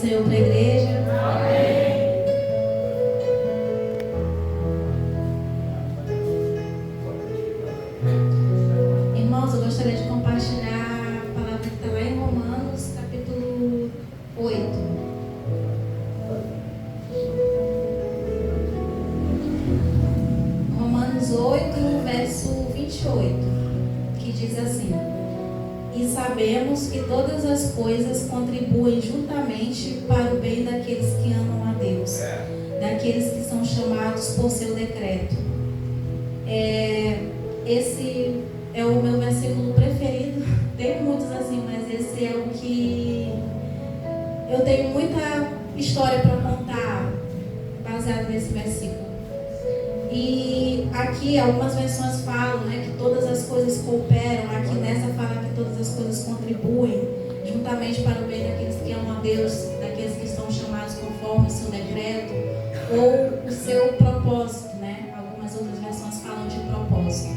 Senhor para a igreja. Amém. Irmãos, eu gostaria de compartilhar a palavra que está lá em Romanos, capítulo 8. Romanos 8, verso 28, que diz assim: E sabemos que todas as coisas contribuem juntamente para o bem daqueles que amam a Deus, daqueles que são chamados por seu decreto. Esse é o meu versículo preferido. Tem muitos assim, mas esse é o que eu tenho muita história para contar baseado nesse versículo. E aqui algumas versões falam, né, que todas as coisas cooperam. Aqui nessa fala que todas as coisas contribuem juntamente para o bem daqueles que amam a Deus, daqueles que estão chamados conforme o seu decreto ou o seu propósito, né? Algumas outras versões falam de propósito.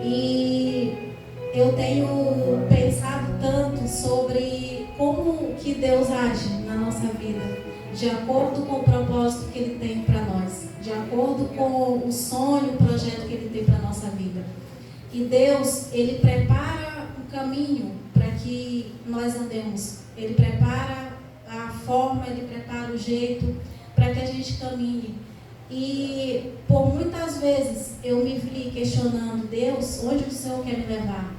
E eu tenho pensado tanto sobre como que Deus age na nossa vida, de acordo com o propósito que Ele tem para nós, de acordo com o sonho, o projeto que Ele tem para a nossa vida. E Deus, Ele prepara o caminho para que nós andemos. Ele prepara a forma, Ele prepara o jeito para que a gente caminhe. E por muitas vezes eu me vi questionando: Deus, onde o Senhor quer me levar?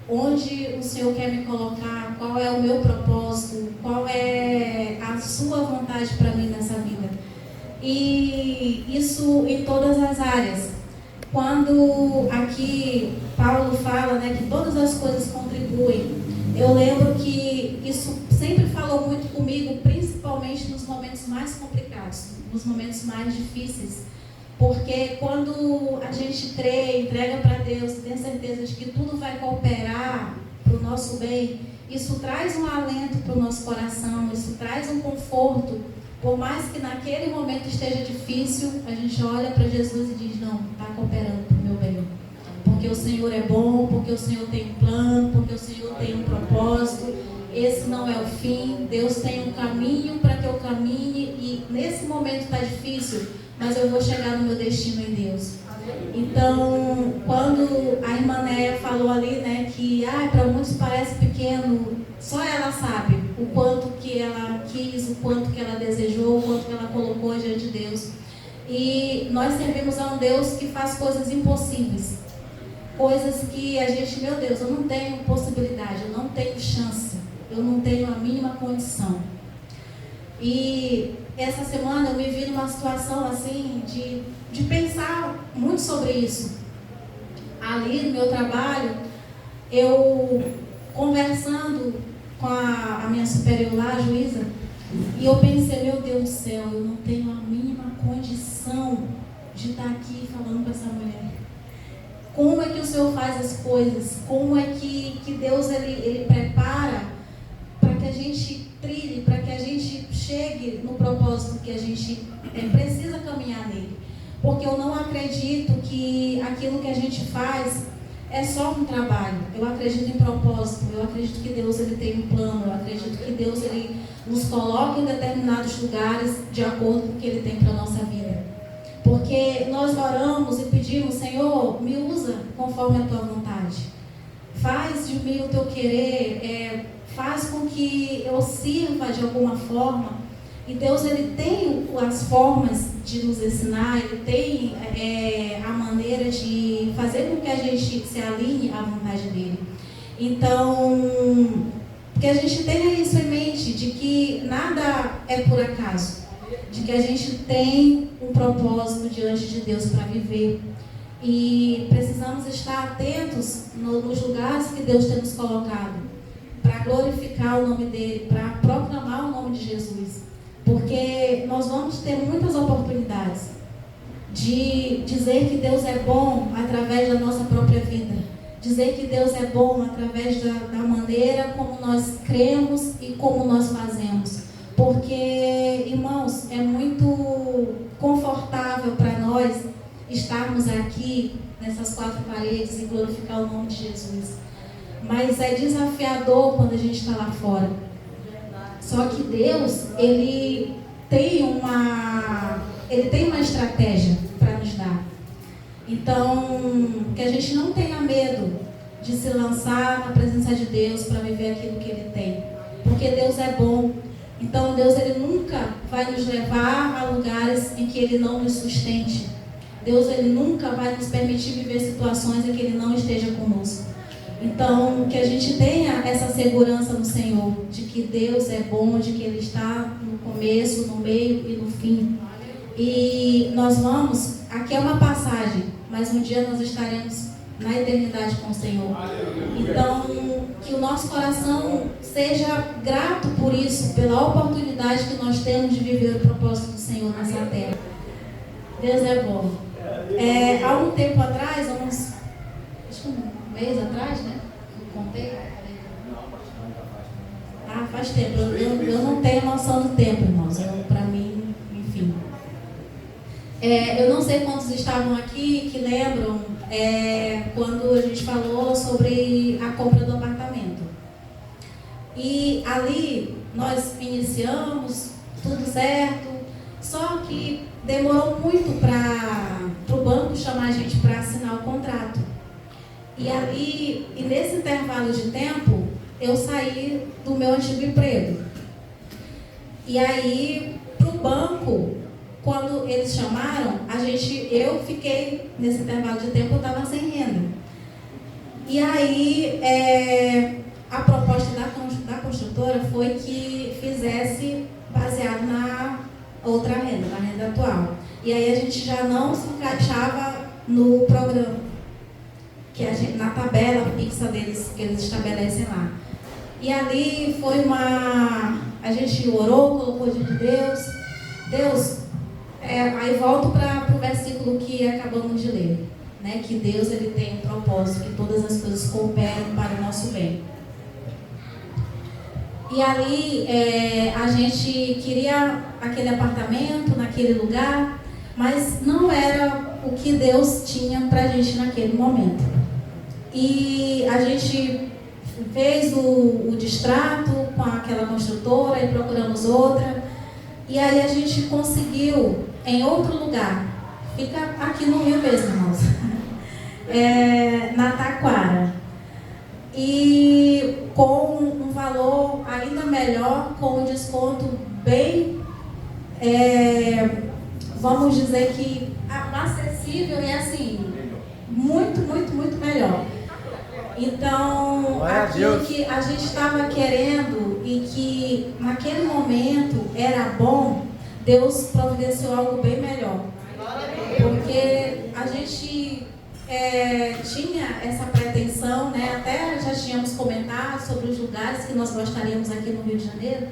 Onde o Senhor quer me colocar? Qual é o meu propósito? Qual é a sua vontade para mim nessa vida? E isso em todas as áreas. Quando aqui Paulo fala, né, que todas as coisas contribuem, eu lembro que isso sempre falou muito comigo, principalmente nos momentos mais complicados, nos momentos mais difíceis. Porque quando a gente crê, entrega para Deus, tem certeza de que tudo vai cooperar para o nosso bem, isso traz um alento para o nosso coração, isso traz um conforto. Por mais que naquele momento esteja difícil, a gente olha para Jesus e diz: não, está cooperando para o meu bem. Porque o Senhor é bom, porque o Senhor tem um plano, porque o Senhor tem um propósito. Esse não é o fim. Deus tem um caminho para que eu caminhe, e nesse momento está difícil, mas eu vou chegar no meu destino em Deus. Então, quando a irmã Néia falou ali, né, que para muitos parece pequeno, só ela sabe o quanto que ela quis, o quanto que ela desejou, o quanto que ela colocou diante de Deus. E nós servimos a um Deus que faz coisas impossíveis. Coisas que a gente, meu Deus, eu não tenho possibilidade, eu não tenho chance, eu não tenho a mínima condição. E essa semana eu me vi numa situação assim de pensar muito sobre isso. Ali no meu trabalho, eu conversando com a minha superior lá, a juíza, e eu pensei: meu Deus do céu, eu não tenho a mínima condição de estar aqui falando com essa mulher. Como é que o Senhor faz as coisas? Como é que Deus ele prepara para que a gente trilhe, para que a gente chegue no propósito que a gente precisa caminhar nele? Porque eu não acredito que aquilo que a gente faz é só um trabalho. Eu acredito em propósito, eu acredito que Deus ele tem um plano, eu acredito que Deus ele nos coloca em determinados lugares de acordo com o que Ele tem para a nossa vida. Porque nós oramos e pedimos: Senhor, me usa conforme a Tua vontade. Faz de mim o Teu querer, faz com que eu sirva de alguma forma. E Deus ele tem as formas de nos ensinar, Ele tem a maneira de fazer com que a gente se alinhe à vontade dEle. Então, que a gente tenha isso em mente, de que nada é por acaso, de que a gente tem um propósito diante de Deus para viver. E precisamos estar atentos nos lugares que Deus tem nos colocado, para glorificar o nome dEle, para proclamar o nome de Jesus. Porque nós vamos ter muitas oportunidades de dizer que Deus é bom através da nossa própria vida. Dizer que Deus é bom através da maneira como nós cremos e como nós fazemos. Porque, irmãos, é muito confortável para nós estarmos aqui nessas quatro paredes e glorificar o nome de Jesus. Mas é desafiador quando a gente está lá fora. Só que Deus, Ele tem uma estratégia para nos dar. Então, que a gente não tenha medo de se lançar na presença de Deus para viver aquilo que Ele tem. Porque Deus é bom. Então, Deus, Ele nunca vai nos levar a lugares em que Ele não nos sustente. Deus, Ele nunca vai nos permitir viver situações em que Ele não esteja conosco. Então, que a gente tenha essa segurança no Senhor, de que Deus é bom, de que Ele está no começo, no meio e no fim. E nós vamos, aqui é uma passagem, mas um dia nós estaremos na eternidade com o Senhor. Então, que o nosso coração seja grato por isso, pela oportunidade que nós temos de viver o propósito do Senhor nessa terra. Deus é bom. Há um tempo atrás, acho que um mês atrás, né? Eu contei. Faz tempo. Eu não tenho noção do tempo, irmãos. Para mim, enfim. Eu não sei quantos estavam aqui que lembram quando a gente falou sobre a compra do apartamento. E ali nós iniciamos, tudo certo, só que demorou muito para o banco chamar a gente para assinar o contrato. E nesse intervalo de tempo, eu saí do meu antigo emprego. E aí, para o banco, quando eles chamaram, eu fiquei, nesse intervalo de tempo, eu estava sem renda. E aí, a proposta da construtora foi que fizesse baseado na outra renda, na renda atual. E aí a gente já não se encaixava no programa, na tabela fixa deles, que eles estabelecem lá. E ali foi a gente orou, colocou diante de Deus, aí volto para o versículo que acabamos de ler, né? Que Deus, Ele tem um propósito, que todas as coisas cooperam para o nosso bem. E ali a gente queria aquele apartamento, naquele lugar, mas não era o que Deus tinha para a gente naquele momento. E a gente fez o distrato com aquela construtora e procuramos outra. E aí a gente conseguiu em outro lugar. Fica aqui no Rio mesmo, irmãos. Na Taquara. E com um valor ainda melhor, com um desconto bem, vamos dizer que acessível e assim, muito, muito, muito melhor. Então, aquilo que a gente estava querendo e que naquele momento era bom, Deus providenciou algo bem melhor. Porque a gente tinha essa pretensão, né? Até já tínhamos comentado sobre os lugares que nós gostaríamos aqui no Rio de Janeiro.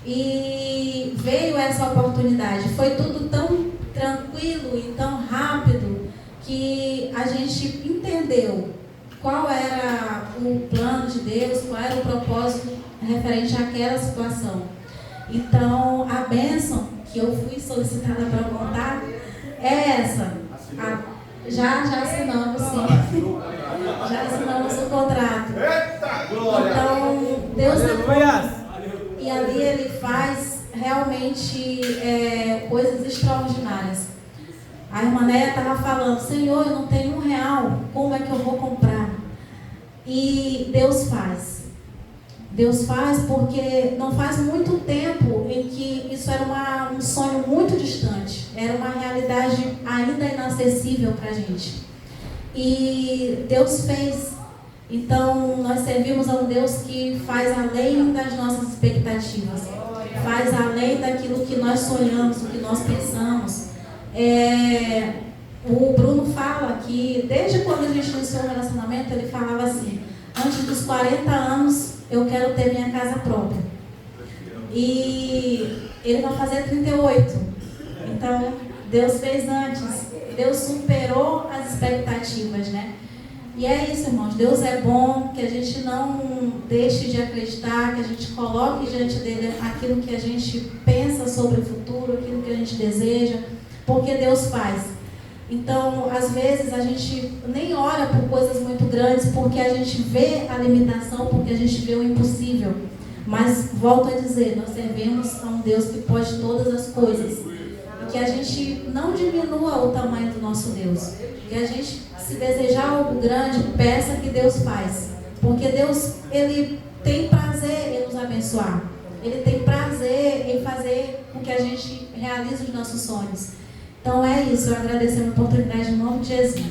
E veio essa oportunidade. Foi tudo tão tranquilo e tão rápido que a gente entendeu qual era o plano de Deus, qual era o propósito referente àquela situação. Então, a bênção que eu fui solicitada para contar é essa. Já assinamos, sim. Já assinamos o contrato. Então, Deus é bom. E ali Ele faz realmente coisas extraordinárias. A irmã Néia estava falando: Senhor, eu não tenho R$1, como é que eu vou comprar? E Deus faz. Deus faz porque não faz muito tempo em que isso era um sonho muito distante. Era uma realidade ainda inacessível para a gente. E Deus fez. Então, nós servimos a um Deus que faz além das nossas expectativas. Faz além daquilo que nós sonhamos, do que nós pensamos. O Bruno fala que desde quando a gente iniciou o relacionamento, ele falava assim: antes dos 40 anos eu quero ter minha casa própria. E ele vai fazer 38. Então, Deus fez antes. Deus superou as expectativas, né? E é isso, irmãos. Deus é bom, que a gente não deixe de acreditar, que a gente coloque diante dele aquilo que a gente pensa sobre o futuro, aquilo que a gente deseja, porque Deus faz. Então, às vezes, a gente nem ora por coisas muito grandes, porque a gente vê a limitação, porque a gente vê o impossível. Mas, volto a dizer, nós servemos a um Deus que pode todas as coisas. E que a gente não diminua o tamanho do nosso Deus. Que a gente, se desejar algo grande, peça que Deus faz. Porque Deus, Ele tem prazer em nos abençoar. Ele tem prazer em fazer com que a gente realize os nossos sonhos. Então é isso, eu agradeço a oportunidade em nome de Jesus.